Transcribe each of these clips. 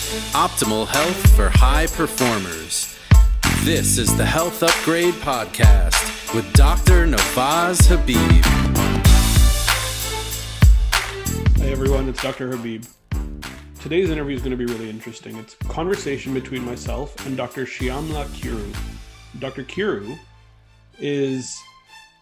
Optimal health for high performers. This is the Health Upgrade Podcast with Dr. Nawaz Habib. Hey everyone, it's Dr. Habib. Today's interview is going to be really interesting. It's a conversation between myself and Dr. Shyamala Kiru. Dr. Kiru is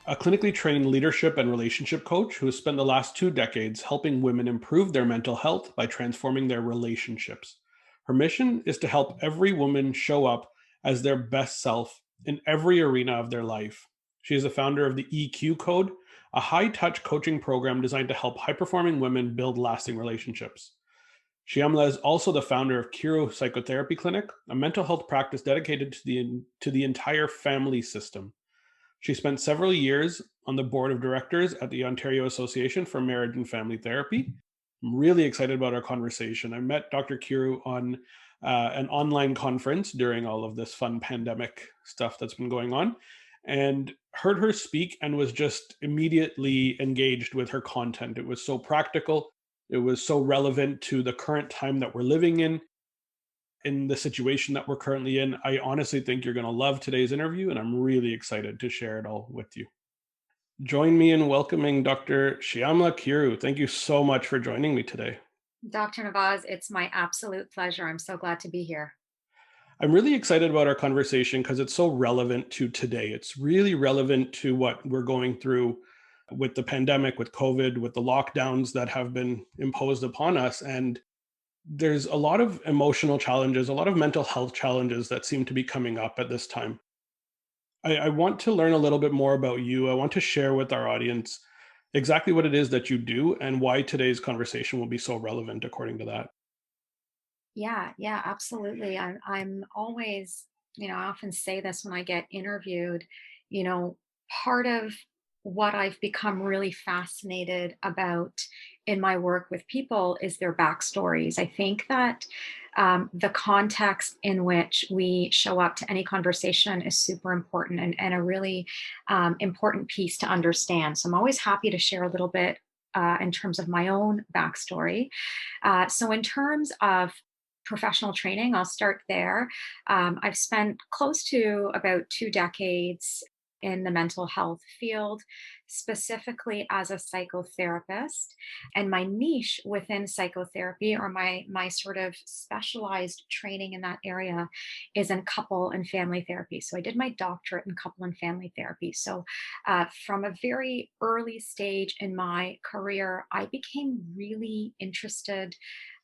a clinically trained leadership and relationship coach who has spent the last 2 decades helping women improve their mental health by transforming their relationships. Her mission is to help every woman show up as their best self in every arena of their life. She is the founder of the EQ Code, a high-touch coaching program designed to help high-performing women build lasting relationships. Shyamala is also the founder of Kiru Psychotherapy Clinic, a mental health practice dedicated to the entire family system. She spent several years on the board of directors at the Ontario Association for Marriage and Family Therapy. I'm really excited about our conversation. I met Dr. Kiru on an online conference during all of this fun pandemic stuff that's been going on, and heard her speak and was just immediately engaged with her content. It was so practical. It was so relevant to the current time that we're living in the situation that we're currently in. I honestly think you're going to love today's interview, and I'm really excited to share it all with you. Join me in welcoming Dr. Shyamala Kiru. Thank you so much for joining me today. Dr. Nawaz, it's my absolute pleasure. I'm so glad to be here. I'm really excited about our conversation because it's so relevant to today. It's really relevant to what we're going through with the pandemic, with COVID, with the lockdowns that have been imposed upon us. And there's a lot of emotional challenges, a lot of mental health challenges that seem to be coming up at this time. I want to learn a little bit more about you. I want to share with our audience exactly what it is that you do and why today's conversation will be so relevant according to that. Yeah, absolutely. I'm always, I often say this when I get interviewed, you know, part of what I've become really fascinated about in my work with people is their backstories. I think that the context in which we show up to any conversation is super important and a really important piece to understand. So I'm always happy to share a little bit in terms of my own backstory. So, in terms of professional training, I'll start there. I've spent close to about 2 decades in the mental health field, specifically as a psychotherapist. And my niche within psychotherapy, or my sort of specialized training in that area, is in couple and family therapy. So I did my doctorate in couple and family therapy. So from a very early stage in my career, I became really interested,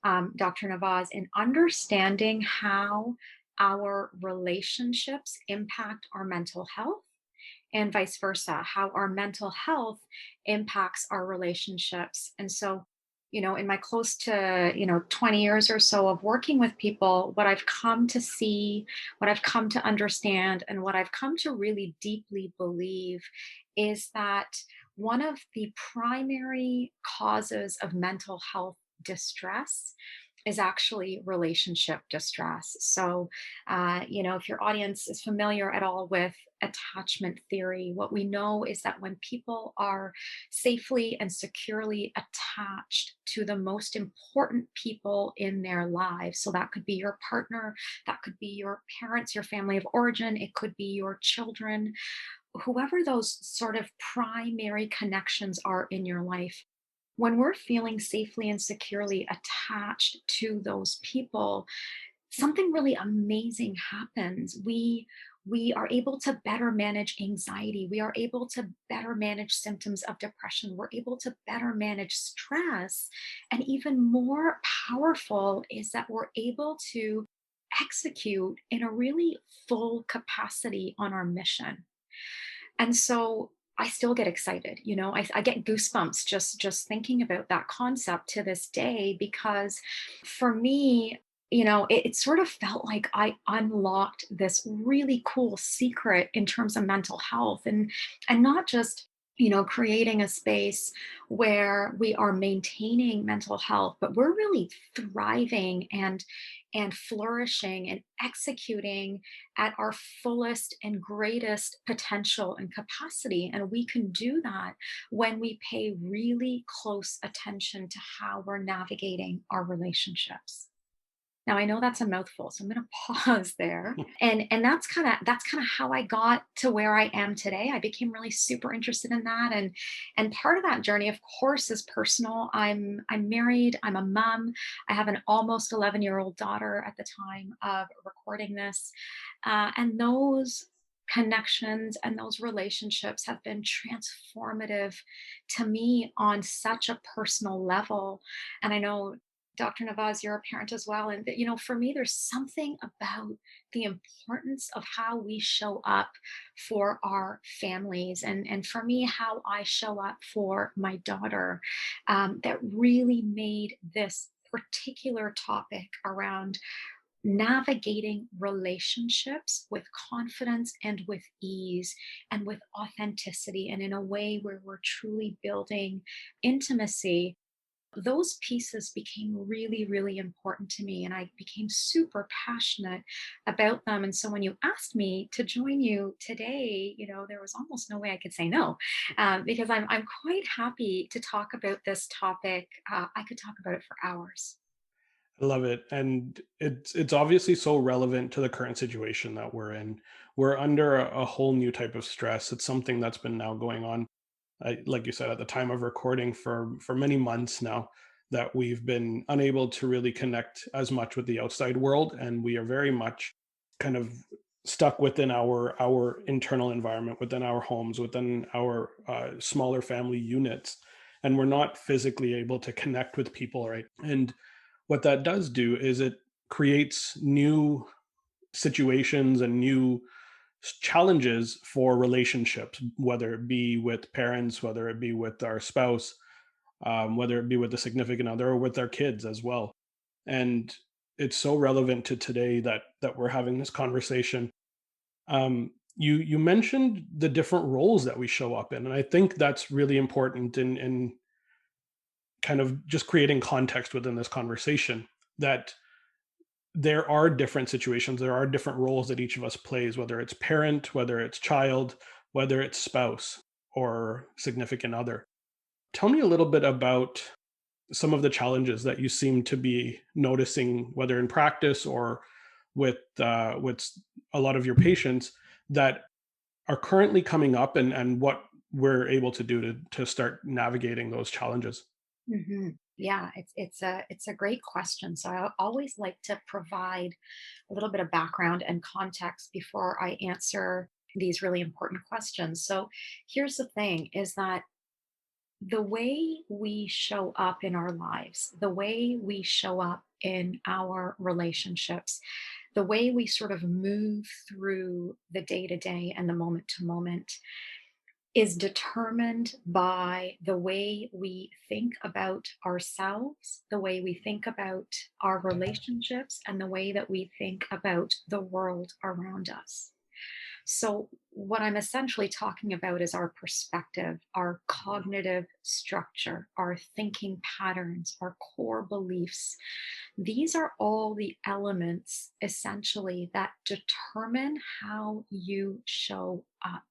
Dr. Nawaz, in understanding how our relationships impact our mental health and vice versa, how our mental health impacts our relationships. And so, in my close to, 20 years or so of working with people, what I've come to see, what I've come to understand, and what I've come to really deeply believe is that one of the primary causes of mental health distress is actually relationship distress. So, if your audience is familiar at all with attachment theory, what we know is that when people are safely and securely attached to the most important people in their lives, so that could be your partner, that could be your parents, your family of origin, it could be your children, whoever those sort of primary connections are in your life, when we're feeling safely and securely attached to those people, something really amazing happens. We are able to better manage anxiety. We are able to better manage symptoms of depression. We're able to better manage stress. And even more powerful is that we're able to execute in a really full capacity on our mission. And so I still get excited. I get goosebumps just thinking about that concept to this day, because for me, it sort of felt like I unlocked this really cool secret in terms of mental health, and not just creating a space where we are maintaining mental health, but we're really thriving and flourishing and executing at our fullest and greatest potential and capacity. And we can do that when we pay really close attention to how we're navigating our relationships. Now I know that's a mouthful, so I'm going to pause there. And that's kind of how I got to where I am today. I became really super interested in that, and part of that journey, of course, is personal. I'm married. I'm a mom. I have an almost 11-year-old daughter at the time of recording this, and those connections and those relationships have been transformative to me on such a personal level. And I know, Dr. Navaz, you're a parent as well. And, for me, there's something about the importance of how we show up for our families. And for me, how I show up for my daughter, that really made this particular topic around navigating relationships with confidence and with ease and with authenticity and in a way where we're truly building intimacy. Those pieces became really, really important to me, and I became super passionate about them. And so when you asked me to join you today, there was almost no way I could say no, because I'm quite happy to talk about this topic. I could talk about it for hours. I love it. And it's obviously so relevant to the current situation that we're in. We're under a whole new type of stress. It's something that's been now going on, like you said, at the time of recording for many months now, that we've been unable to really connect as much with the outside world, and we are very much kind of stuck within our internal environment, within our homes, within our smaller family units, and we're not physically able to connect with people, right? And what that does do is it creates new situations and new challenges for relationships, whether it be with parents, whether it be with our spouse, whether it be with a significant other or with our kids as well. And it's so relevant to today that we're having this conversation. You mentioned the different roles that we show up in, and I think that's really important in kind of just creating context within this conversation, that there are different situations, there are different roles that each of us plays, whether it's parent, whether it's child, whether it's spouse or significant other. Tell me a little bit about some of the challenges that you seem to be noticing, whether in practice or with a lot of your patients, that are currently coming up, and what we're able to do to start navigating those challenges. Yeah, it's a great question. So I always like to provide a little bit of background and context before I answer these really important questions. So here's the thing: is that the way we show up in our lives, the way we show up in our relationships, the way we sort of move through the day to day and the moment to moment is determined by the way we think about ourselves, the way we think about our relationships, and the way that we think about the world around us. So, what I'm essentially talking about is our perspective, our cognitive structure, our thinking patterns, our core beliefs. These are all the elements essentially that determine how you show up.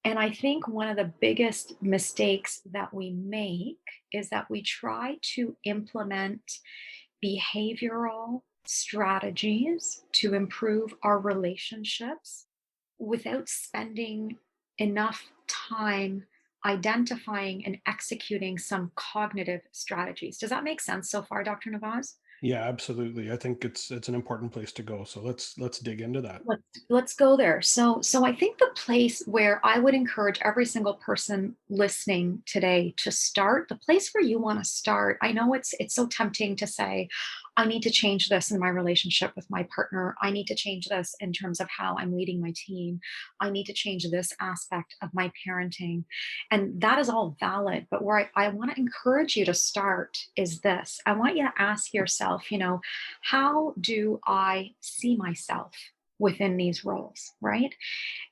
And I think one of the biggest mistakes that we make is that we try to implement behavioral strategies to improve our relationships without spending enough time identifying and executing some cognitive strategies. Does that make sense so far, Dr. Navaz? Yeah, absolutely. I think it's an important place to go. So let's dig into that. Let's go there. So I think the place where I would encourage every single person listening today to start, the place where you want to start. I know it's so tempting to say, I need to change this in my relationship with my partner. I need to change this in terms of how I'm leading my team. I need to change this aspect of my parenting. And that is all valid. But where I want to encourage you to start is this. I want you to ask yourself, how do I see myself within these roles, right?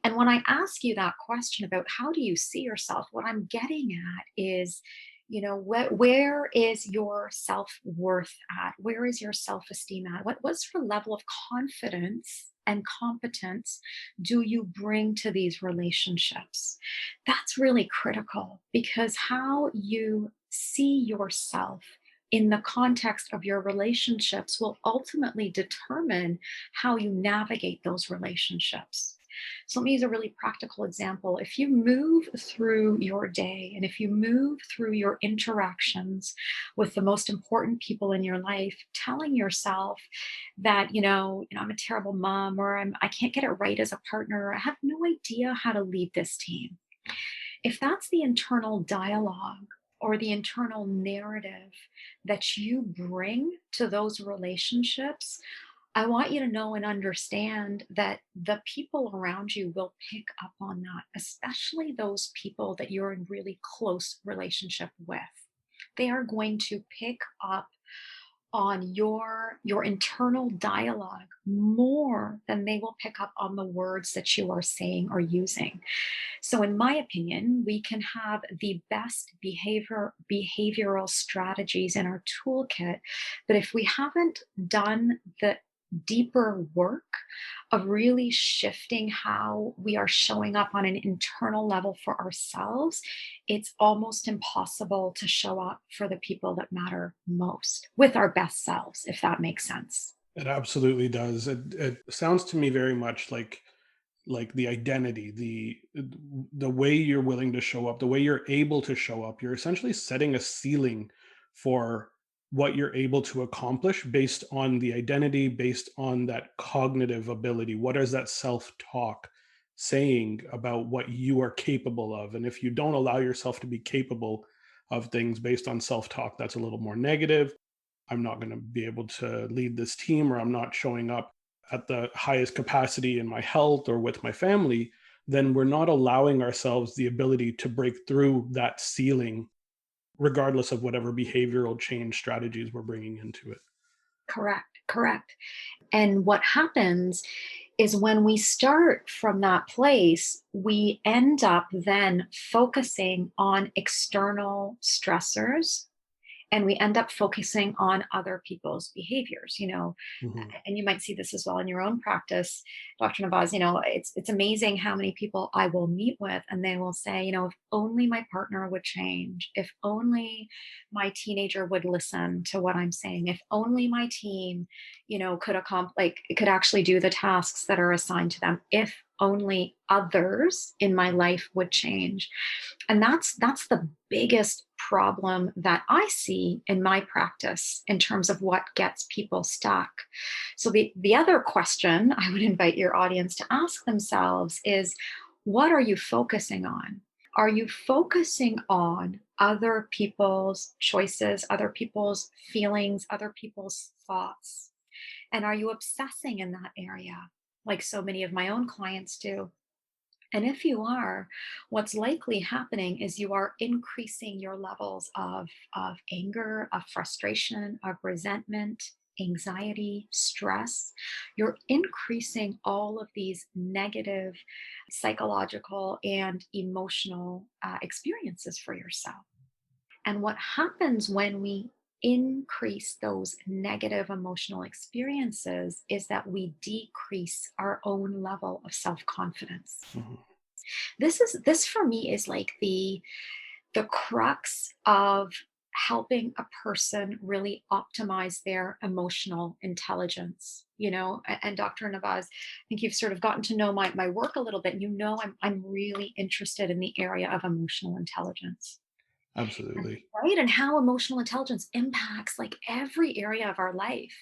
And when I ask you that question about how do you see yourself, what I'm getting at is, where is your self-worth at? Where is your self-esteem at? What's your level of confidence and competence do you bring to these relationships? That's really critical, because how you see yourself in the context of your relationships will ultimately determine how you navigate those relationships. So let me use a really practical example. If you move through your day and if you move through your interactions with the most important people in your life, telling yourself that, I'm a terrible mom, or I can't get it right as a partner, or I have no idea how to lead this team. If that's the internal dialogue or the internal narrative that you bring to those relationships, I want you to know and understand that the people around you will pick up on that, especially those people that you're in really close relationship with. They are going to pick up on your internal dialogue more than they will pick up on the words that you are saying or using. So, in my opinion, we can have the best behavioral strategies in our toolkit, but if we haven't done the deeper work of really shifting how we are showing up on an internal level for ourselves, it's almost impossible to show up for the people that matter most with our best selves, if that makes sense. It absolutely does. It sounds to me very much like the identity, the way you're willing to show up, the way you're able to show up. You're essentially setting a ceiling for what you're able to accomplish based on the identity, based on that cognitive ability. What is that self-talk saying about what you are capable of? And if you don't allow yourself to be capable of things based on self-talk that's a little more negative, I'm not going to be able to lead this team, or I'm not showing up at the highest capacity in my health or with my family, then we're not allowing ourselves the ability to break through that ceiling, regardless of whatever behavioral change strategies we're bringing into it. Correct, correct. And what happens is when we start from that place, we end up then focusing on external stressors and we end up focusing on other people's behaviors, Mhm. and you might see this as well in your own practice, Dr. Navaz. It's amazing how many people I will meet with, and they will say, if only my partner would change, if only my teenager would listen to what I'm saying, if only my team, could could actually do the tasks that are assigned to them, if only others in my life would change. And that's the biggest problem that I see in my practice in terms of what gets people stuck. So the other question I would invite your audience to ask themselves is, what are you focusing on? Are you focusing on other people's choices, other people's feelings, other people's thoughts? And are you obsessing in that area like so many of my own clients do? And if you are, what's likely happening is you are increasing your levels of anger, of frustration, of resentment, anxiety, stress. You're increasing all of these negative psychological and emotional experiences for yourself. And what happens when we increase those negative emotional experiences is that we decrease our own level of self confidence. Mhm. This for me is like the crux of helping a person really optimize their emotional intelligence. And Dr. Navaz, I think you've sort of gotten to know my work a little bit. I'm really interested in the area of emotional intelligence. Absolutely. Right, and how emotional intelligence impacts like every area of our life,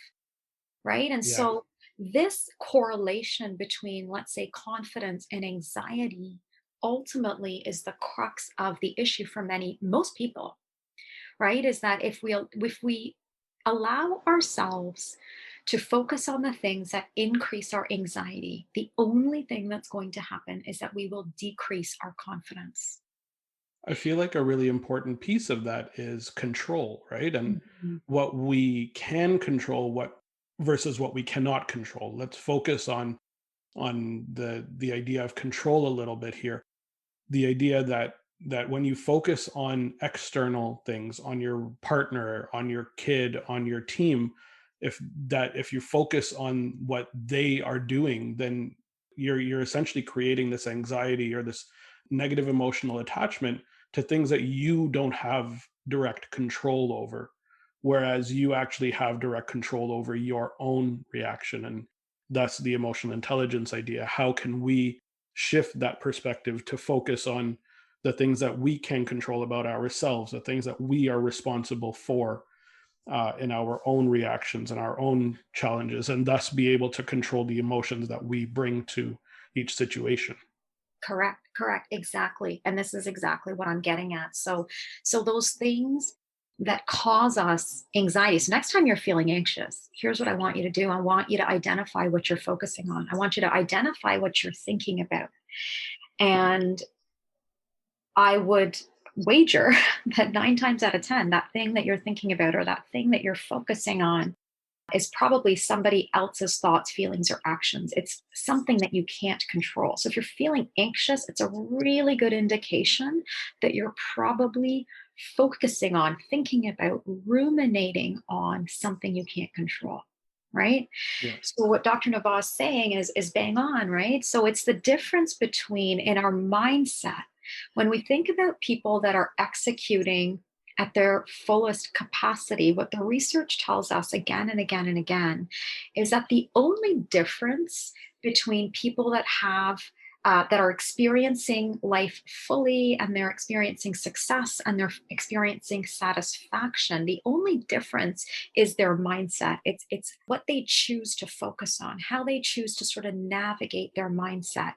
right? And Yeah. so this correlation between, let's say, confidence and anxiety ultimately is the crux of the issue for most people, right? Is that if we allow ourselves to focus on the things that increase our anxiety, the only thing that's going to happen is that we will decrease our confidence. I feel like a really important piece of that is control, right? And Mhm. what we can control, what versus what we cannot control. Let's focus on the idea of control a little bit here. The idea that when you focus on external things, on your partner, on your kid, on your team, if you focus on what they are doing, then you're essentially creating this anxiety or this negative emotional attachment to things that you don't have direct control over. whereas you actually have direct control over your own reaction. And that's the emotional intelligence idea. How can we shift that perspective to focus on the things that we can control about ourselves, the things that we are responsible for in our own reactions and our own challenges, and thus be able to control the emotions that we bring to each situation. Correct, exactly. And this is exactly what I'm getting at. So those things that cause us anxiety. So next time you're feeling anxious, here's what I want you to do. I want you to identify what you're focusing on. I want you to identify what you're thinking about. And I would wager that 9 times out of 10, that thing that you're thinking about or that thing that you're focusing on is probably somebody else's thoughts, feelings, or actions. It's something that you can't control. So if you're feeling anxious, it's a really good indication that you're probably focusing on, thinking about, ruminating on something you can't control. Right. Yes. So what Dr. Navas is saying is bang on, right? So it's the difference between in our mindset when we think about people that are executing at their fullest capacity, what the research tells us again and again and again is that the only difference between people that are experiencing life fully and they're experiencing success and they're experiencing satisfaction, the only difference is their mindset. It's what they choose to focus on, how they choose to sort of navigate their mindset.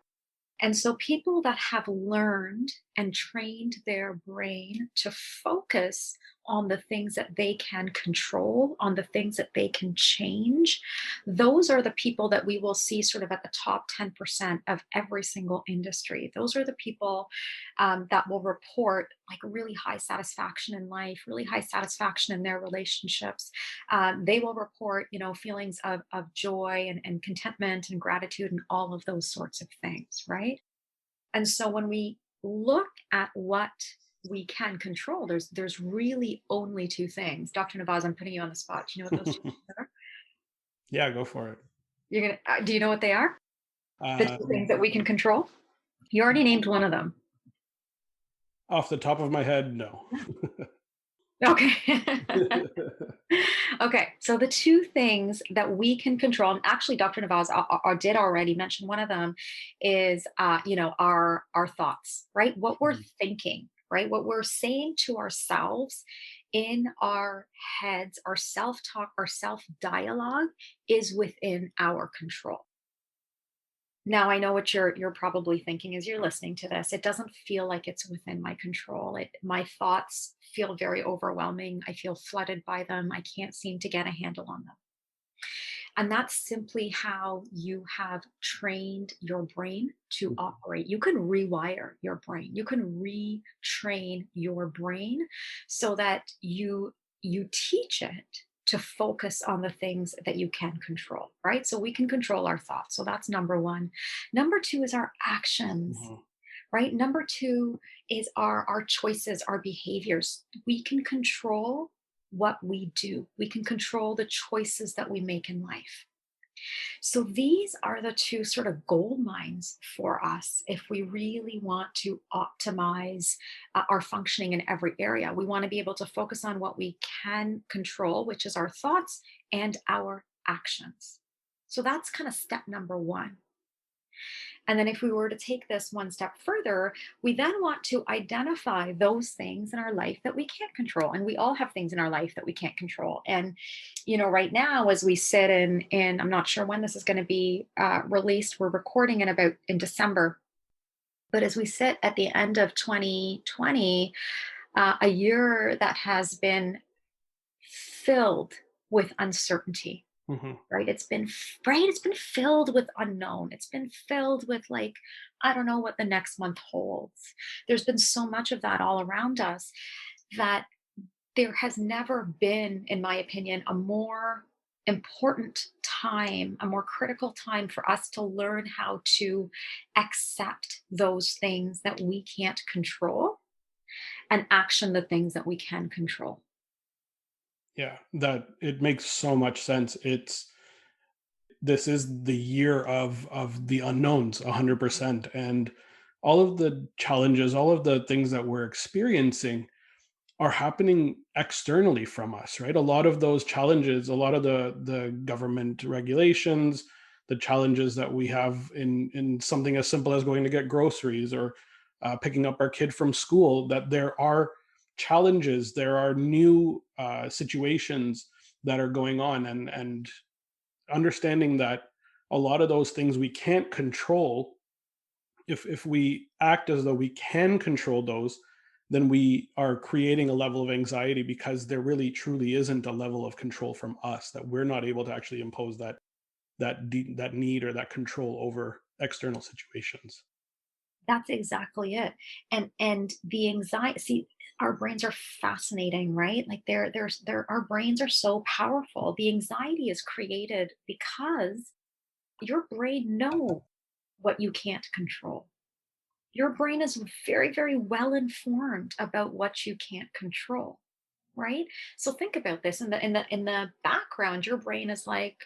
And so, people that have learned and trained their brain to focus on the things that they can control, on the things that they can change, those are the people that we will see sort of at the top 10% of every single industry. Those are the people that will report like really high satisfaction in life, really high satisfaction in their relationships. They will report, feelings of joy and contentment and gratitude and all of those sorts of things, right? And so when we look at what we can control, there's really only two things. Dr. Navaz, I'm putting you on the spot. Do you know what those two things are? Yeah, go for it. Do you know what they are? The two things Um, that we can control? You already named one of them. Off the top of my head, no. Okay. Okay. So the two things that we can control, and actually Dr. Navaz did already mention one of them is, our thoughts, right? What we're Mhm. thinking, right? What we're saying to ourselves in our heads, our self-talk, our self-dialogue is within our control. Now I know what you're probably thinking as you're listening to this. It doesn't feel like it's within my control. My thoughts feel very overwhelming. I feel flooded by them. I can't seem to get a handle on them. And that's simply how you have trained your brain to operate. You can rewire your brain. You can retrain your brain so that you teach it to focus on the things that you can control, right? So we can control our thoughts. So that's number one. Number two is our actions, Mhm. right? Number two is our choices, our behaviors. We can control what we do. We can control the choices that we make in life. So these are the two sort of gold mines for us if we really want to optimize our functioning in every area. We want to be able to focus on what we can control, which is our thoughts and our actions. So that's kind of step number one. And then, if we were to take this one step further, we then want to identify those things in our life that we can't control. And we all have things in our life that we can't control. And, right now, as we sit in I'm not sure when this is going to be released, we're recording in December. But as we sit at the end of 2020, a year that has been filled with uncertainty, Mhm. right? It's been filled with unknown. It's been filled with like, I don't know what the next month holds. There's been so much of that all around us that there has never been, in my opinion, a more important time, a more critical time for us to learn how to accept those things that we can't control and action the things that we can control. Yeah, that it makes so much sense. This is the year of the unknowns 100%, and all of the challenges, all of the things that we're experiencing are happening externally from us, right? A lot of those challenges, a lot of the government regulations, the challenges that we have in something as simple as going to get groceries or picking up our kid from school, that there are challenges, there are new situations that are going on, and understanding that a lot of those things we can't control. If we act as though we can control those, then we are creating a level of anxiety because there really truly isn't a level of control from us, that we're not able to actually impose that need or that control over external situations. That's exactly it. And the anxiety, see, our brains are fascinating, right? Like our brains are so powerful. The anxiety is created because your brain know what you can't control. Your brain is very, very well informed about what you can't control, right? So think about this. In the background, your brain is like,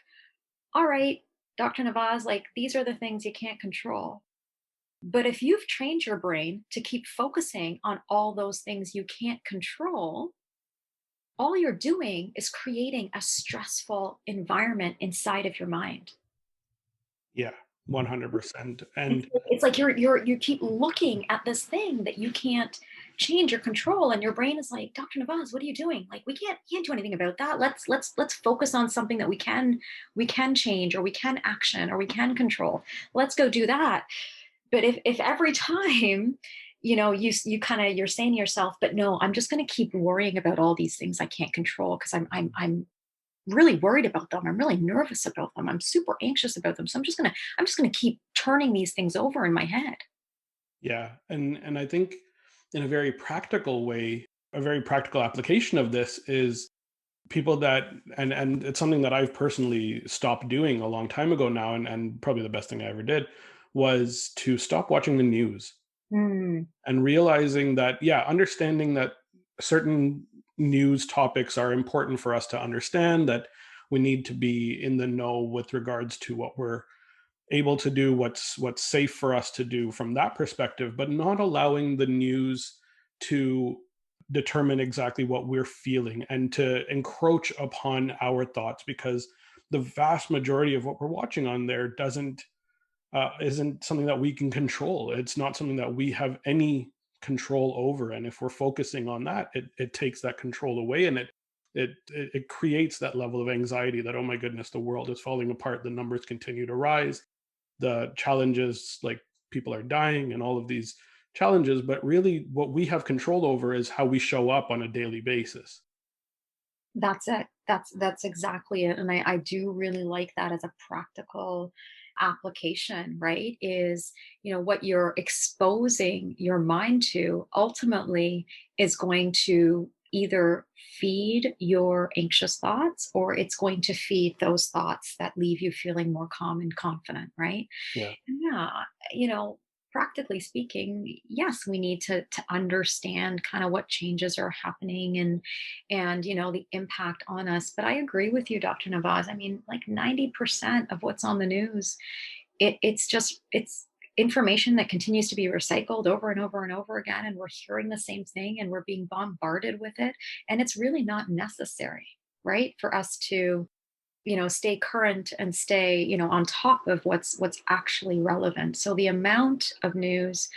all right, Dr. Navaz, like these are the things you can't control. But if you've trained your brain to keep focusing on all those things you can't control, all you're doing is creating a stressful environment inside of your mind. Yeah, 100%. And It's like you keep looking at this thing that you can't change or control, and your brain is like, Dr. Navaz, what are you doing? Like we can't do anything about that. Let's focus on something that we can change, or we can action, or we can control. Let's go do that. But if every time, you kind of, you're saying to yourself, but no, I'm just going to keep worrying about all these things I can't control because I'm really worried about them. I'm really nervous about them. I'm super anxious about them. So I'm just gonna keep turning these things over in my head. yeah, and I think in a very practical way, a very practical application of this is people that, and it's something that I've personally stopped doing a long time ago now, and probably the best thing I ever did was to stop watching the news Mm, and realizing that, yeah, understanding that certain news topics are important for us to understand, that we need to be in the know with regards to what we're able to do, what's safe for us to do from that perspective, but not allowing the news to determine exactly what we're feeling and to encroach upon our thoughts, because the vast majority of what we're watching on there doesn't isn't something that we can control. It's not something that we have any control over, and if we're focusing on that, it takes that control away, and it creates that level of anxiety that, oh my goodness, the world is falling apart, the numbers continue to rise, the challenges, like people are dying and all of these challenges. But really what we have control over is how we show up on a daily basis. that's it. That's exactly it. And I do really like that as a practical application, right? Is, what you're exposing your mind to ultimately is going to either feed your anxious thoughts, or it's going to feed those thoughts that leave you feeling more calm and confident, right? Yeah, Yeah, you know, practically speaking, yes, we need to understand kind of what changes are happening, and the impact on us. But I agree with you, Dr. Navaz. I mean, like 90% of what's on the news, it's information that continues to be recycled over and over and over again, and we're hearing the same thing and we're being bombarded with it. And it's really not necessary, right, for us to stay current and stay on top of what's actually relevant. So the amount of news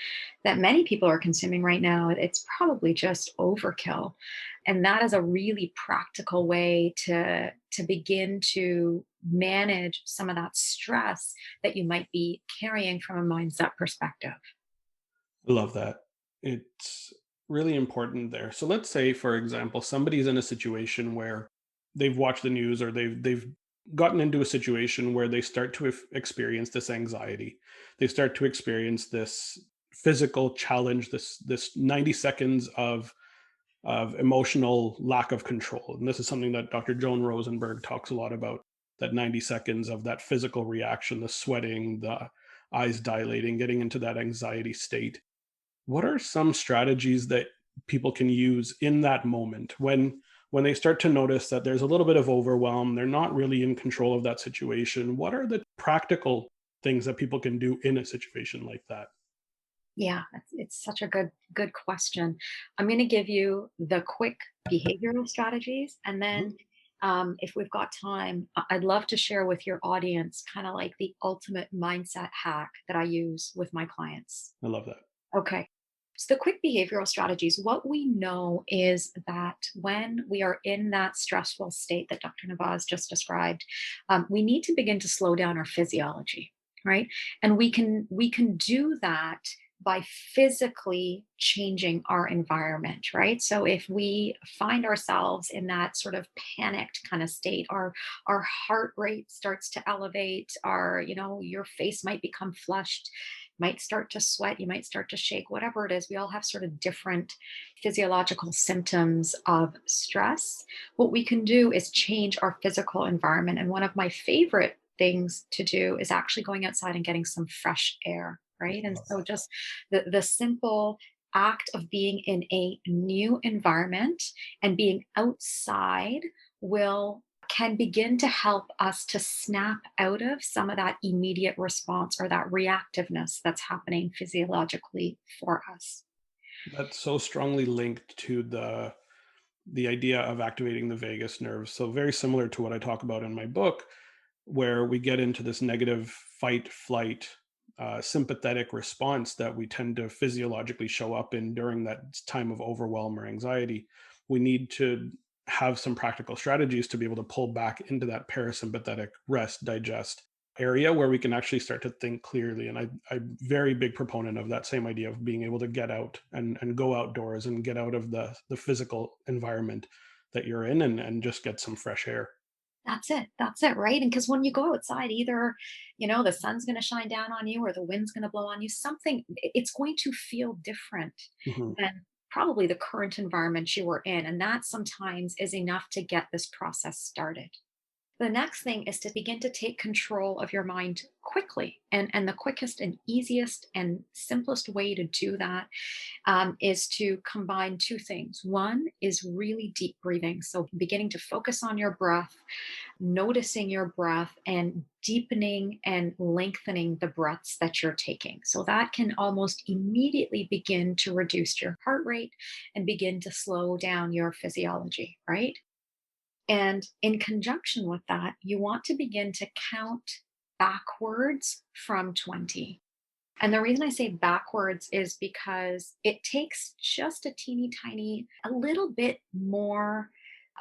that many people are consuming right now, it's probably just overkill. And that is a really practical way to begin to manage some of that stress that you might be carrying from a mindset perspective. I love that. It's really important there. So let's say, for example, somebody's in a situation where they've watched the news, or they've gotten into a situation where they start to experience this anxiety. They start to experience this physical challenge, this 90 seconds of emotional lack of control. And this is something that Dr. Joan Rosenberg talks a lot about, that 90 seconds of that physical reaction, the sweating, the eyes dilating, getting into that anxiety state. What are some strategies that people can use in that moment when they start to notice that there's a little bit of overwhelm, they're not really in control of that situation? What are the practical things that people can do in a situation like that? Yeah, it's such a good question. I'm going to give you the quick behavioral strategies, and then Mhm. if we've got time, I'd love to share with your audience kind of like the ultimate mindset hack that I use with my clients. I love that. Okay. So the quick behavioral strategies, what we know is that when we are in that stressful state that Dr. Navaz just described, we need to begin to slow down our physiology, right? And we can do that by physically changing our environment, right? So if we find ourselves in that sort of panicked kind of state, our heart rate starts to elevate, our, your face might become flushed, might start to sweat, you might start to shake, whatever it is. We all have sort of different physiological symptoms of stress. What we can do is change our physical environment. And one of my favorite things to do is actually going outside and getting some fresh air, right? I And love so that. just the simple act of being in a new environment and being outside will can begin to help us to snap out of some of that immediate response or that reactiveness that's happening physiologically for us. That's so strongly linked to the idea of activating the vagus nerve. So very similar to what I talk about in my book, where we get into this negative fight, flight, sympathetic response that we tend to physiologically show up in during that time of overwhelm or anxiety. We need to have some practical strategies to be able to pull back into that parasympathetic rest, digest area where we can actually start to think clearly. And I'm very big proponent of that same idea of being able to get out and go outdoors and get out of the physical environment that you're in and just get some fresh air. That's it. That's it, right? And because when you go outside, either, the sun's going to shine down on you or the wind's going to blow on you, it's going to feel different Mhm. than probably the current environment you were in. And that sometimes is enough to get this process started. The next thing is to begin to take control of your mind quickly. And the quickest and easiest and simplest way to do that is to combine two things. One is really deep breathing. So beginning to focus on your breath, noticing your breath, and deepening and lengthening the breaths that you're taking. So that can almost immediately begin to reduce your heart rate and begin to slow down your physiology, right? And in conjunction with that, you want to begin to count backwards from 20. And the reason I say backwards is because it takes just a teeny tiny, a little bit more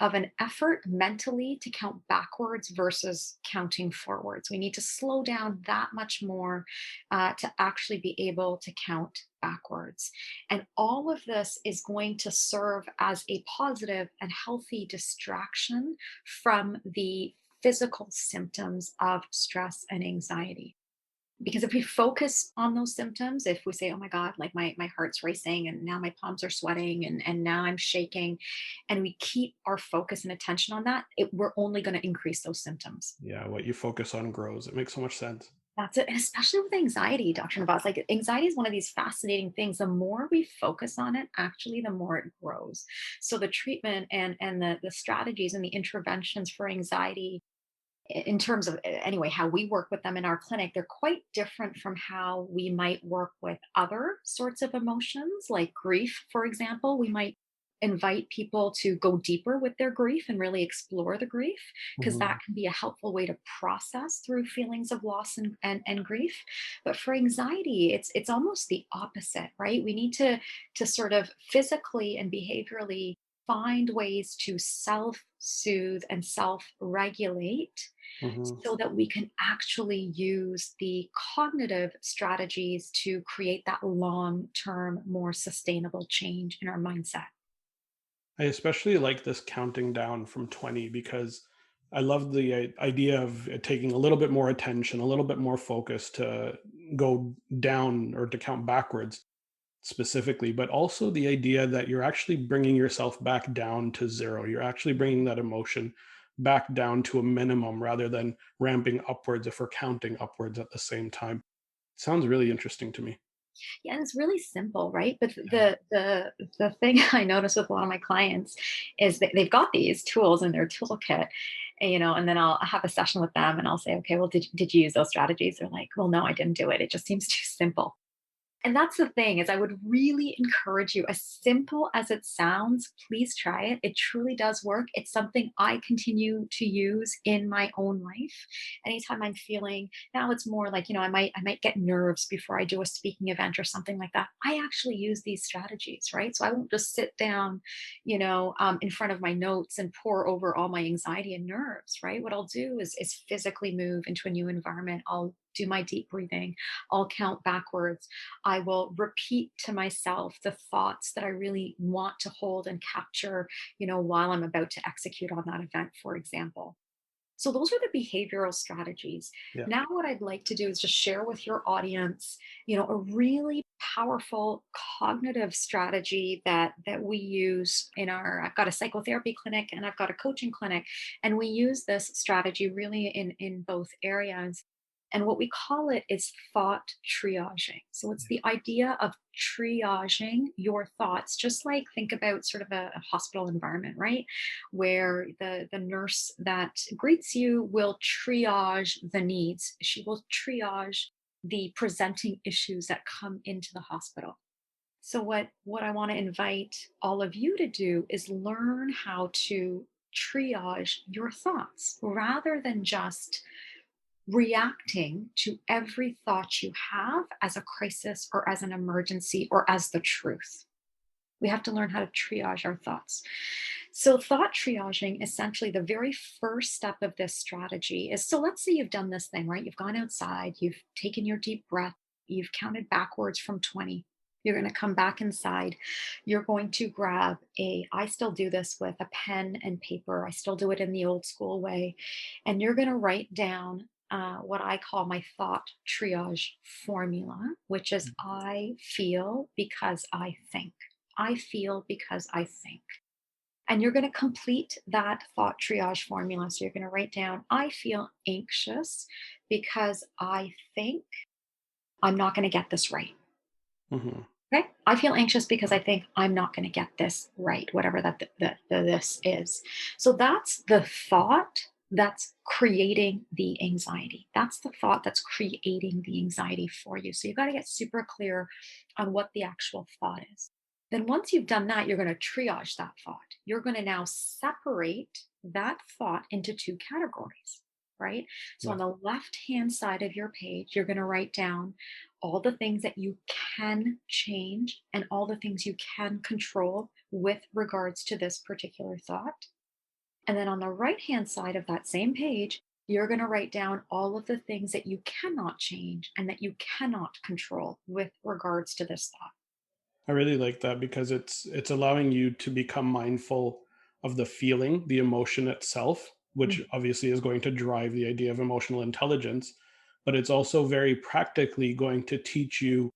of an effort mentally to count backwards versus counting forwards. We need to slow down that much more to actually be able to count backwards. And all of this is going to serve as a positive and healthy distraction from the physical symptoms of stress and anxiety. Because if we focus on those symptoms, if we say, oh my God, like my heart's racing and now my palms are sweating and now I'm shaking, and we keep our focus and attention on that, we're only going to increase those symptoms. Yeah, what you focus on grows. It makes so much sense. That's it. And especially with anxiety, Dr. Navas, like anxiety is one of these fascinating things. The more we focus on it, actually, the more it grows. So the treatment and the strategies and the interventions for anxiety in terms of anyway how we work with them in our clinic, they're quite different from how we might work with other sorts of emotions like grief, for example. We might invite people to go deeper with their grief and really explore the grief, because Mhm. that can be a helpful way to process through feelings of loss and grief. But for anxiety, it's almost the opposite, right? We need to sort of physically and behaviorally find ways to self-soothe and self-regulate Mhm. so that we can actually use the cognitive strategies to create that long term, more sustainable change in our mindset. I especially like this counting down from 20 because I love the idea of it taking a little bit more attention, a little bit more focus to go down or to count backwards specifically, but also the idea that you're actually bringing yourself back down to zero. You're actually bringing that emotion back down to a minimum rather than ramping upwards if we're counting upwards at the same time. Sounds really interesting to me. Yeah, and it's really simple, right? But Yeah. the thing I notice with a lot of my clients is that they've got these tools in their toolkit, and then I'll have a session with them and I'll say, okay, well, did you use those strategies? They're like, well, no, I didn't do it. It just seems too simple. And that's the thing is I would really encourage you, as simple as it sounds, please try it. It truly does work. It's something I continue to use in my own life. Anytime I'm feeling, now it's more like, I might get nerves before I do a speaking event or something like that. I actually use these strategies, right? So I won't just sit down, in front of my notes and pour over all my anxiety and nerves, right? What I'll do is physically move into a new environment. I'll do my deep breathing. I'll count backwards. I will repeat to myself the thoughts that I really want to hold and capture, while I'm about to execute on that event, for example. So those are the behavioral strategies. Yeah. Now, what I'd like to do is just share with your audience, a really powerful cognitive strategy that we use in our. I've got a psychotherapy clinic and I've got a coaching clinic, and we use this strategy really in both areas. And what we call it is thought triaging. So it's the idea of triaging your thoughts, just like think about sort of a hospital environment, right? Where the nurse that greets you will triage the needs. She will triage the presenting issues that come into the hospital. So what I want to invite all of you to do is learn how to triage your thoughts rather than just reacting to every thought you have as a crisis or as an emergency or as the truth. We have to learn how to triage our thoughts. So, thought triaging, essentially, the very first step of this strategy is, so let's say you've done this thing, right? You've gone outside, you've taken your deep breath, you've counted backwards from 20. You're going to come back inside. You're going to grab I still do this with a pen and paper. I still do it in the old school way. And you're going to write down what I call my thought triage formula, which is I feel because I think. I feel because I think. And you're going to complete that thought triage formula. So you're going to write down, I feel anxious because I think I'm not going to get this right. Hmm. Okay. I feel anxious because I think I'm not going to get this right, whatever this is. So that's the thought that's creating the anxiety. That's the thought that's creating the anxiety for you. So you've got to get super clear on what the actual thought is. Then once you've done that, you're going to triage that thought. You're going to now separate that thought into two categories, right? So Yeah. on the left hand side of your page, you're going to write down all the things that you can change and all the things you can control with regards to this particular thought. And then on the right hand side of that same page, you're going to write down all of the things that you cannot change and that you cannot control with regards to this thought. I really like that because it's allowing you to become mindful of the feeling, the emotion itself, which Mhm. obviously is going to drive the idea of emotional intelligence, but it's also very practically going to teach you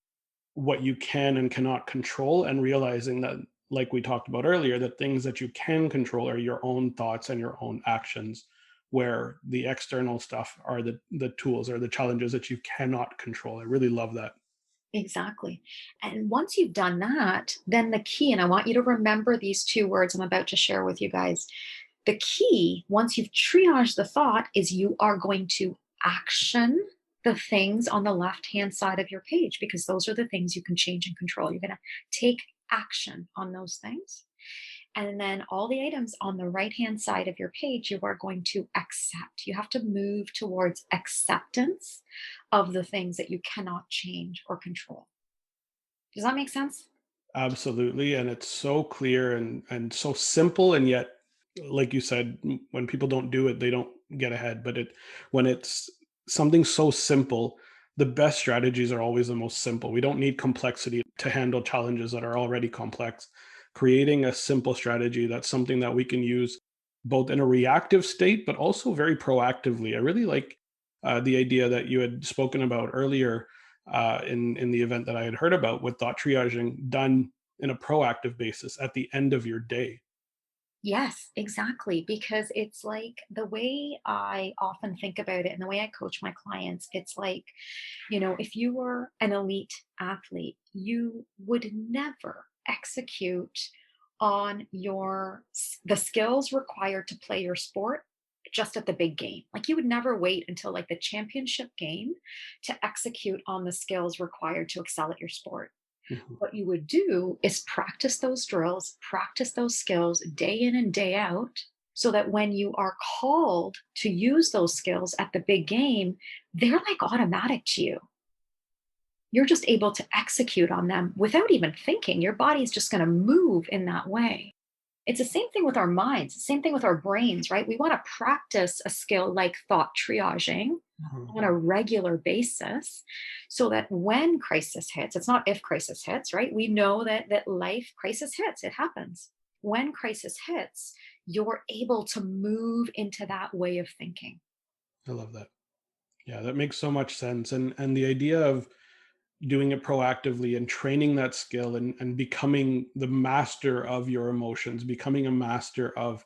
what you can and cannot control, and realizing that, like we talked about earlier, that things that you can control are your own thoughts and your own actions, where the external stuff are the tools or the challenges that you cannot control. I really love that. Exactly. And once you've done that, then the key, and I want you to remember these two words I'm about to share with you guys. The key, once you've triaged the thought, is you are going to action the things on the left hand side of your page because those are the things you can change and control. You're going to take action on those things. And then all the items on the right hand side of your page, you are going to accept. You have to move towards acceptance of the things that you cannot change or control. Does that make sense? Absolutely, and it's so clear and so simple, and yet, like you said, when people don't do it, they don't get ahead. But when it's something so simple, the best strategies are always the most simple. We don't need complexity to handle challenges that are already complex. Creating a simple strategy, that's something that we can use both in a reactive state, but also very proactively. I really like the idea that you had spoken about earlier in the event that I had heard about, with thought triaging done in a proactive basis at the end of your day. Yes, exactly. Because it's like the way I often think about it and the way I coach my clients, it's like, if you were an elite athlete, you would never execute on the skills required to play your sport just at the big game. Like you would never wait until like the championship game to execute on the skills required to excel at your sport. Mhm. What you would do is practice those drills, practice those skills day in and day out, so that when you are called to use those skills at the big game, they're like automatic to you. You're just able to execute on them without even thinking. Your body is just going to move in that way. It's the same thing with our minds, the same thing with our brains, right? We want to practice a skill like thought triaging Mhm. on a regular basis so that when crisis hits, it's not if crisis hits, right? We know that life crisis hits, it happens. When crisis hits, you're able to move into that way of thinking. I love that. Yeah, that makes so much sense. And the idea of doing it proactively and training that skill and becoming the master of your emotions, becoming a master of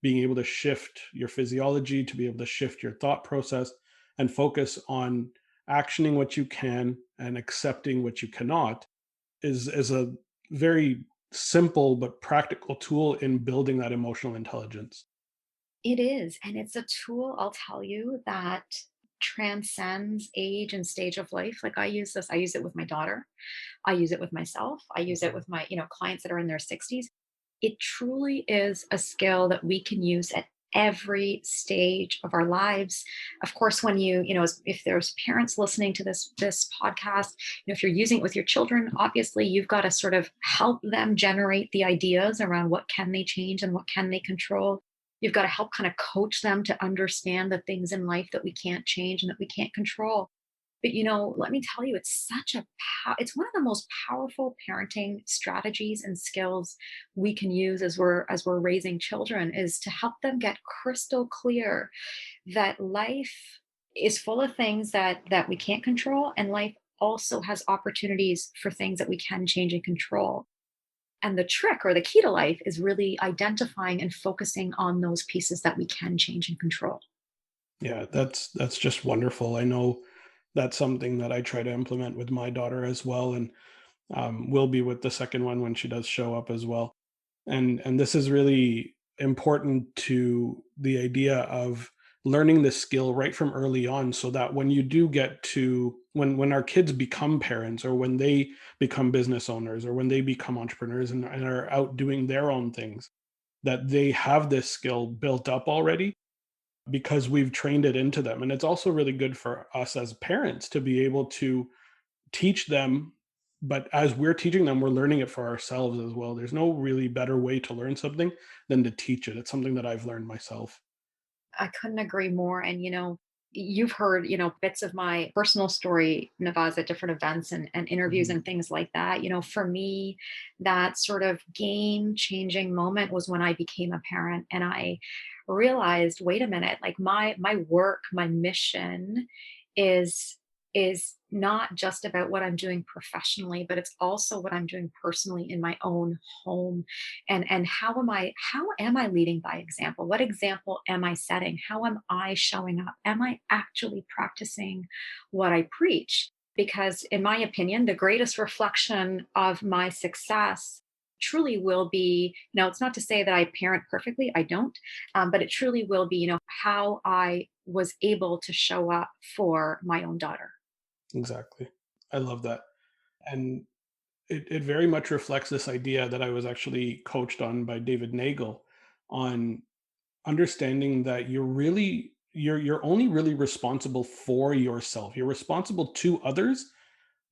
being able to shift your physiology, to be able to shift your thought process and focus on actioning what you can and accepting what you cannot is a very simple but practical tool in building that emotional intelligence. It is. And it's a tool, I'll tell you, that transcends age and stage of life. Like I use this, I use it with my daughter. I use it with myself. I use it with my, clients that are in their 60s. It truly is a skill that we can use at every stage of our lives. Of course, when if there's parents listening to this podcast, if you're using it with your children, obviously you've got to sort of help them generate the ideas around what can they change and what can they control. You've got to help kind of coach them to understand the things in life that we can't change and that we can't control. But let me tell you, it's such a it's one of the most powerful parenting strategies and skills we can use as we're raising children is to help them get crystal clear that life is full of things that we can't control, and life also has opportunities for things that we can change and control. And the trick or the key to life is really identifying and focusing on those pieces that we can change and control. Yeah, that's just wonderful. I know that's something that I try to implement with my daughter as well, and will be with the second one when she does show up as well. And this is really important to the idea of learning the skill right from early on, so that when you do get to when our kids become parents, or when they become business owners, or when they become entrepreneurs and are out doing their own things, that they have this skill built up already because we've trained it into them. And it's also really good for us as parents to be able to teach them, but as we're teaching them, we're learning it for ourselves as well. There's no really better way to learn something than to teach it. It's something that I've learned myself. I couldn't agree more. And, you've heard, bits of my personal story, Navaz, at different events and interviews Mhm. and things like that. For me, that sort of game changing moment was when I became a parent and I realized, wait a minute, like my work, my mission is is not just about what I'm doing professionally, but it's also what I'm doing personally in my own home. And how am I leading by example? What example am I setting? How am I showing up? Am I actually practicing what I preach? Because in my opinion, the greatest reflection of my success truly will be, it's not to say that I parent perfectly, I don't, but it truly will be, how I was able to show up for my own daughter. Exactly. I love that. And it very much reflects this idea that I was actually coached on by David Nagel on understanding that you're only really responsible for yourself. You're responsible to others,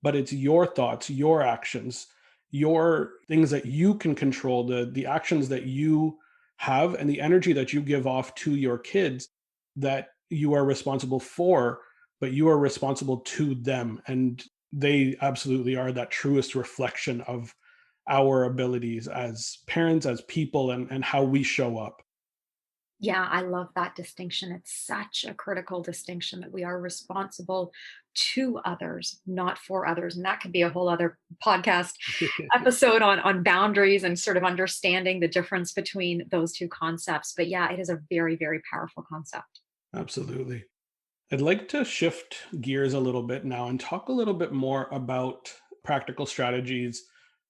but it's your thoughts, your actions, your things that you can control, the actions that you have and the energy that you give off to your kids, that you are responsible for, but you are responsible to them. And they absolutely are that truest reflection of our abilities as parents, as people, and how we show up. Yeah, I love that distinction. It's such a critical distinction that we are responsible to others, not for others. And that could be a whole other podcast episode on boundaries and sort of understanding the difference between those two concepts. But yeah, it is a very, very powerful concept. Absolutely. I'd like to shift gears a little bit now and talk a little bit more about practical strategies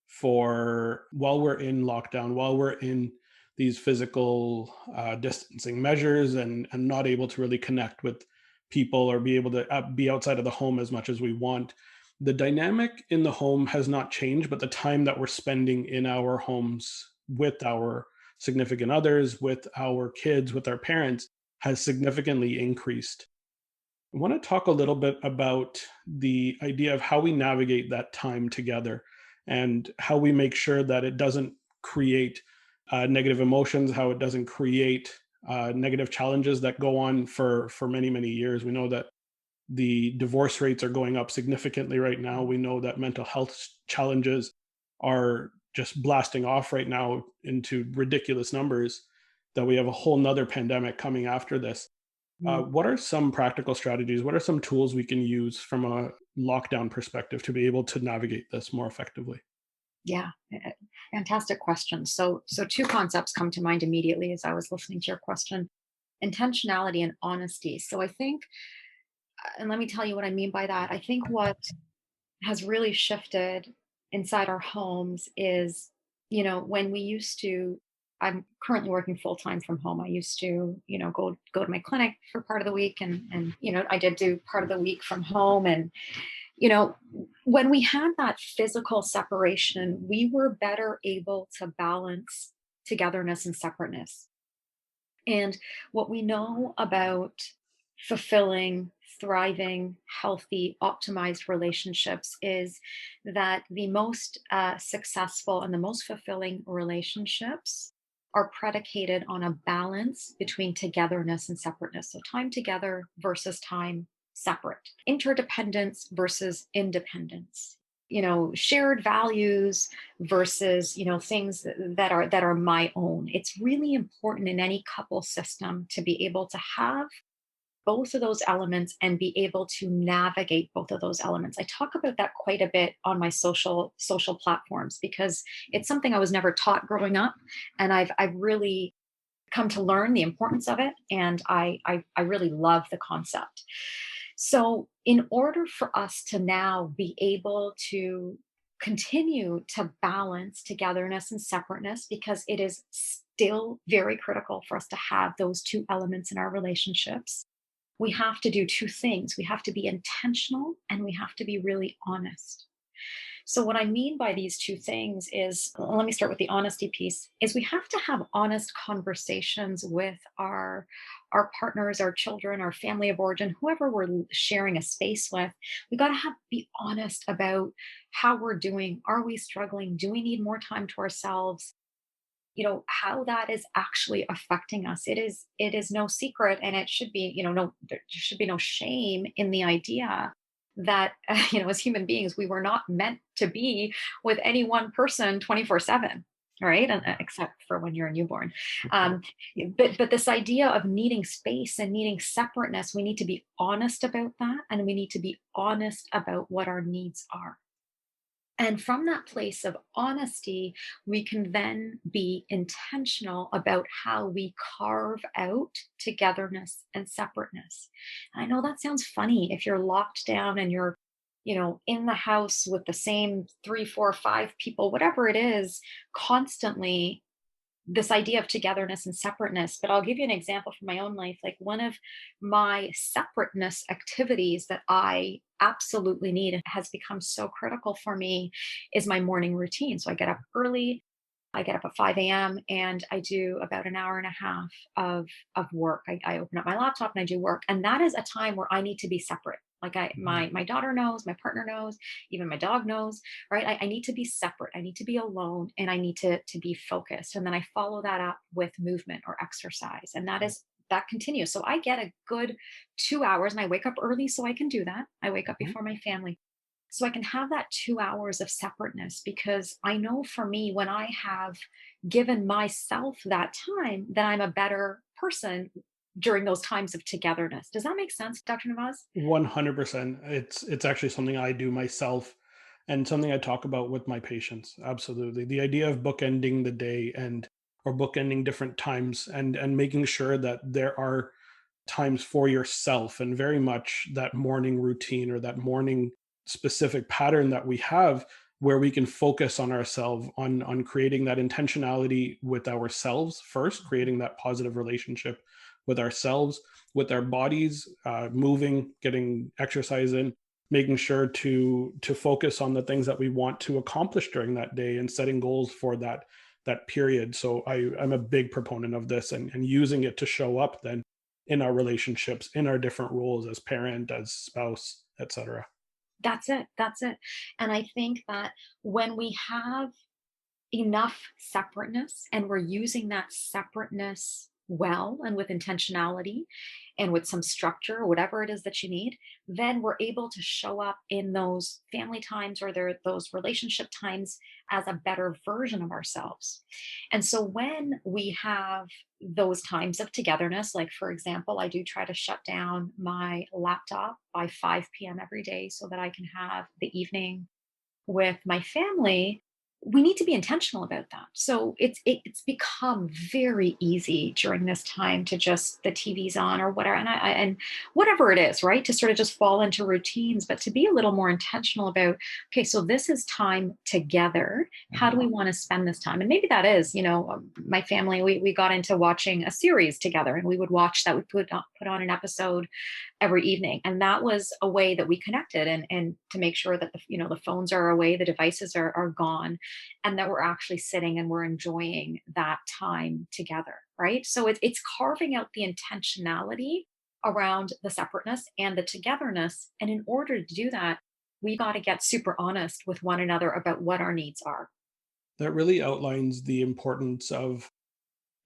for while we're in lockdown, while we're in these physical distancing measures and not able to really connect with people or be able to be outside of the home as much as we want. The dynamic in the home has not changed, but the time that we're spending in our homes with our significant others, with our kids, with our parents has significantly increased. I want to talk a little bit about the idea of how we navigate that time together and how we make sure that it doesn't create negative emotions, how it doesn't create negative challenges that go on for many, many years. We know that the divorce rates are going up significantly right now. We know that mental health challenges are just blasting off right now into ridiculous numbers, that we have a whole nother pandemic coming after this. Mm. What are some practical strategies? What are some tools we can use from a lockdown perspective to be able to navigate this more effectively? Yeah, fantastic question. So two concepts come to mind immediately as I was listening to your question: intentionality and honesty. So I think, and let me tell you what I mean by that. I think what has really shifted inside our homes is, when we used to, I'm currently working full time from home. I used to, go to my clinic for part of the week, and I did do part of the week from home. And you know, when we had that physical separation, we were better able to balance togetherness and separateness. And what we know about fulfilling, thriving, healthy, optimized relationships is that the most successful and the most fulfilling relationships are predicated on a balance between togetherness and separateness. So, time together versus time separate, interdependence versus independence. Shared values versus things that are my own. It's really important in any couple system to be able to have both of those elements and be able to navigate both of those elements. I talk about that quite a bit on my social platforms because it's something I was never taught growing up, and I've really come to learn the importance of it, and I really love the concept. So, in order for us to now be able to continue to balance togetherness and separateness, because it is still very critical for us to have those two elements in our relationships, we have to do two things. We have to be intentional and we have to be really honest. So, what I mean by these two things is, let me start with the honesty piece, is we have to have honest conversations with our partners, our children, our family of origin, whoever we're sharing a space with. We got to be honest about how we're doing. Are we struggling? Do we need more time to ourselves? How that is actually affecting us. It is no secret, and it should be, no, there should be no shame in the idea that as human beings, we were not meant to be with any one person 24/7, right? And except for when you're a newborn. um, but this idea of needing space and needing separateness, we need to be honest about that, and we need to be honest about what our needs are. And from that place of honesty, we can then be intentional about how we carve out togetherness and separateness. I know that sounds funny if you're locked down and you're, in the house with the same three, four, five people, whatever it is, constantly, this idea of togetherness and separateness. But I'll give you an example from my own life. Like, one of my separateness activities that I absolutely need and has become so critical for me is my morning routine. So I get up early. I get up at 5 a.m. and I do about an hour and a half of work. I open up my laptop and I do work. And that is a time where I need to be separate. Like, my daughter knows, my partner knows, even my dog knows, right? I need to be separate. I need to be alone, and I need to be focused. And then I follow that up with movement or exercise. And that continues. So I get a good 2 hours, and I wake up early so I can do that. I wake up Mhm. before my family. So I can have that 2 hours of separateness, because I know for me, when I have given myself that time, then I'm a better person during those times of togetherness. Does that make sense, Dr. Navaz? 100%. It's actually something I do myself and something I talk about with my patients. Absolutely. The idea of bookending the day and or bookending different times and making sure that there are times for yourself, and very much that morning routine or that morning specific pattern that we have where we can focus on ourselves, on creating that intentionality with ourselves first, creating that positive relationship with ourselves, with our bodies, moving, getting exercise in, making sure to focus on the things that we want to accomplish during that day and setting goals for that period. So I'm a big proponent of this, and using it to show up then in our relationships, in our different roles as parent, as spouse, etc. That's it. That's it. And I think that when we have enough separateness and we're using that separateness well and with intentionality and with some structure or whatever it is that you need, then we're able to show up in those family times or those relationship times as a better version of ourselves. And so when we have those times of togetherness, like for example, I do try to shut down my laptop by 5 p.m. every day so that I can have the evening with my family. We need to be intentional about that. So it's become very easy during this time to just the TV's on or whatever, and whatever it is, right? To sort of just fall into routines, but to be a little more intentional about, okay, so this is time together. How do we want to spend this time? And maybe that is, my family. We got into watching a series together, and we would watch that. We put on an episode every evening, and that was a way that we connected, and to make sure that the phones are away, the devices are gone, and that we're actually sitting and we're enjoying that time together, right? So it's carving out the intentionality around the separateness and the togetherness, and in order to do that, we got to get super honest with one another about what our needs are. That really outlines the importance of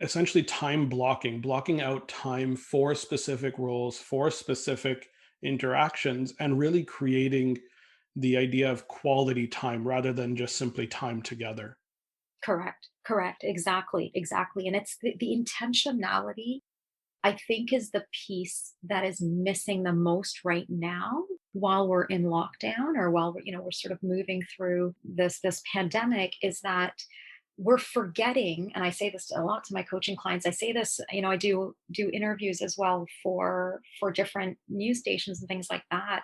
essentially time blocking, blocking out time for specific roles, for specific interactions, and really creating the idea of quality time rather than just simply time together. Correct, correct, exactly, exactly. And it's the intentionality, I think, is the piece that is missing the most right now while we're in lockdown, or while we're sort of moving through this pandemic, is that we're forgetting. And I say this a lot to my coaching clients. I say this, I do interviews as well for different news stations and things like that.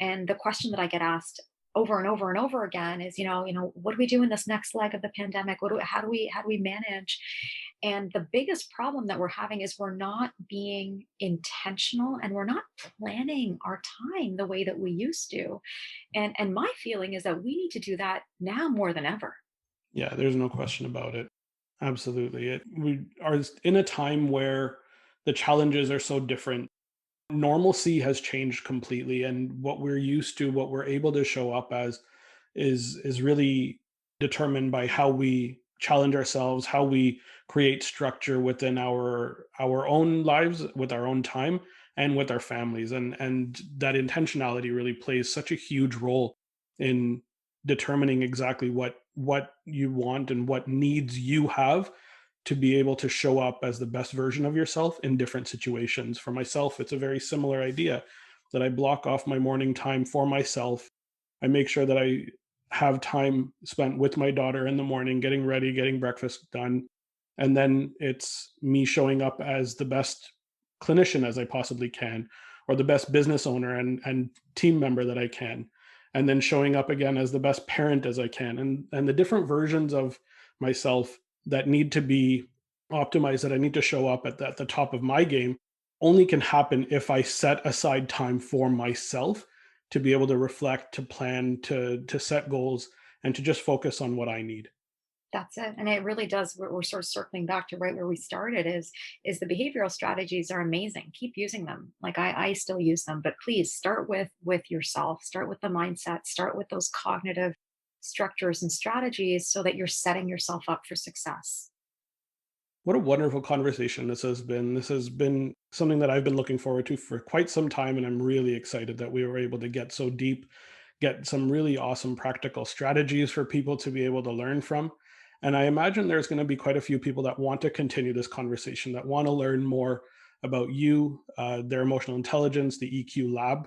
And the question that I get asked over and over and over again is, what do we do in this next leg of the pandemic? How do we manage? And the biggest problem that we're having is we're not being intentional, and we're not planning our time the way that we used to. And my feeling is that we need to do that now more than ever. Yeah, there's no question about it. Absolutely. We are in a time where the challenges are so different. Normalcy has changed completely, and what we're used to, what we're able to show up as, is really determined by how we challenge ourselves, how we create structure within our own lives, with our own time, and with our families. And that intentionality really plays such a huge role in determining exactly what you want and what needs you have to be able to show up as the best version of yourself in different situations. For myself, it's a very similar idea that I block off my morning time for myself. I make sure that I have time spent with my daughter in the morning, getting ready, getting breakfast done. And then it's me showing up as the best clinician as I possibly can, or the best business owner and team member that I can. And then showing up again as the best parent as I can. And the different versions of myself that need to be optimized, that I need to show up at the top of my game, only can happen if I set aside time for myself to be able to reflect, to plan, to set goals, and to just focus on what I need. That's it. And it really does. We're sort of circling back to right where we started, is the behavioral strategies are amazing. Keep using them. Like I still use them, but please start with yourself, start with the mindset, start with those cognitive structures and strategies so that you're setting yourself up for success. What a wonderful conversation this has been. This has been something that I've been looking forward to for quite some time, and I'm really excited that we were able to get so deep, get some really awesome practical strategies for people to be able to learn from. And I imagine there's going to be quite a few people that want to continue this conversation, that want to learn more about you, their emotional intelligence, the EQ lab.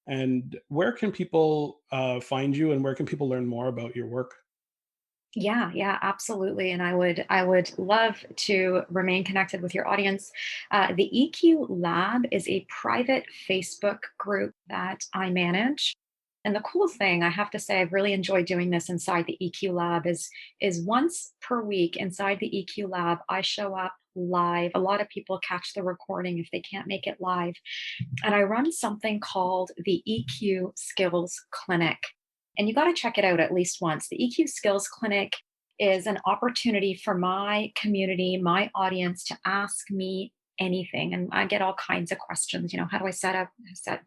And where can people find you, and where can people learn more about your work? Yeah, yeah, absolutely. And I would love to remain connected with your audience. The EQ Lab is a private Facebook group that I manage. And the cool thing, I have to say, I've really enjoyed doing this inside the EQ lab is once per week inside the EQ lab, I show up live. A lot of people catch the recording if they can't make it live. And I run something called the EQ Skills Clinic. And you got to check it out at least once. The EQ Skills Clinic is an opportunity for my community, my audience to ask me anything. And I get all kinds of questions. How do I set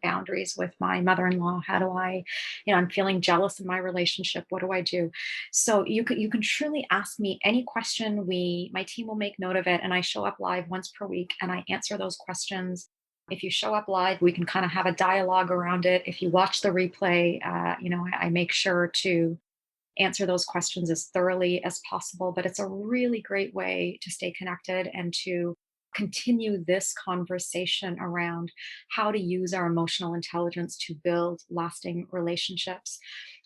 boundaries with my mother-in-law? How do I, I'm feeling jealous in my relationship. What do I do? So you can truly ask me any question. My team will make note of it. And I show up live once per week and I answer those questions. If you show up live, we can kind of have a dialogue around it. If you watch the replay, I make sure to answer those questions as thoroughly as possible. But it's a really great way to stay connected and to continue this conversation around how to use our emotional intelligence to build lasting relationships.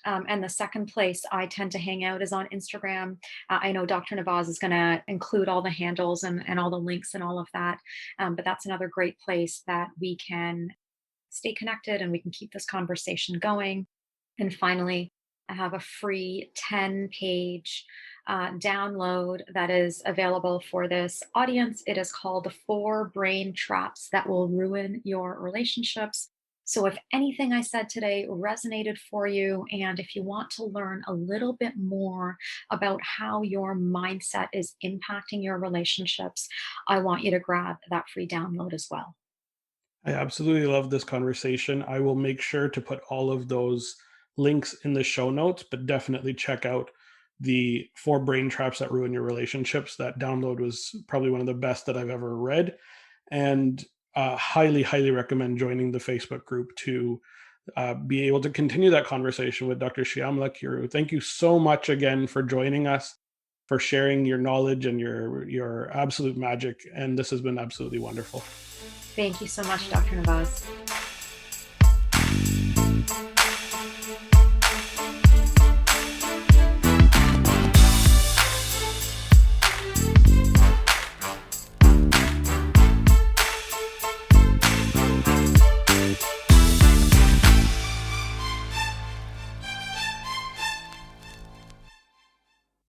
And the second place I tend to hang out is on Instagram. I know Dr. Navaz is going to include all the handles and all the links and all of that. But that's another great place that we can stay connected and we can keep this conversation going. And finally, I have a free 10-page download that is available for this audience. It is called The 4 Brain Traps That Will Ruin Your Relationships. So, if anything I said today resonated for you, and if you want to learn a little bit more about how your mindset is impacting your relationships, I want you to grab that free download as well. I absolutely love this conversation. I will make sure to put all of those links in the show notes, but definitely check out the 4 Brain Traps That Ruin Your Relationships. That download was probably one of the best that I've ever read. And highly, highly recommend joining the Facebook group to be able to continue that conversation with Dr. Shyamala Kiru. Thank you so much again for joining us, for sharing your knowledge and your absolute magic. And this has been absolutely wonderful. Thank you so much, Dr. Navaz.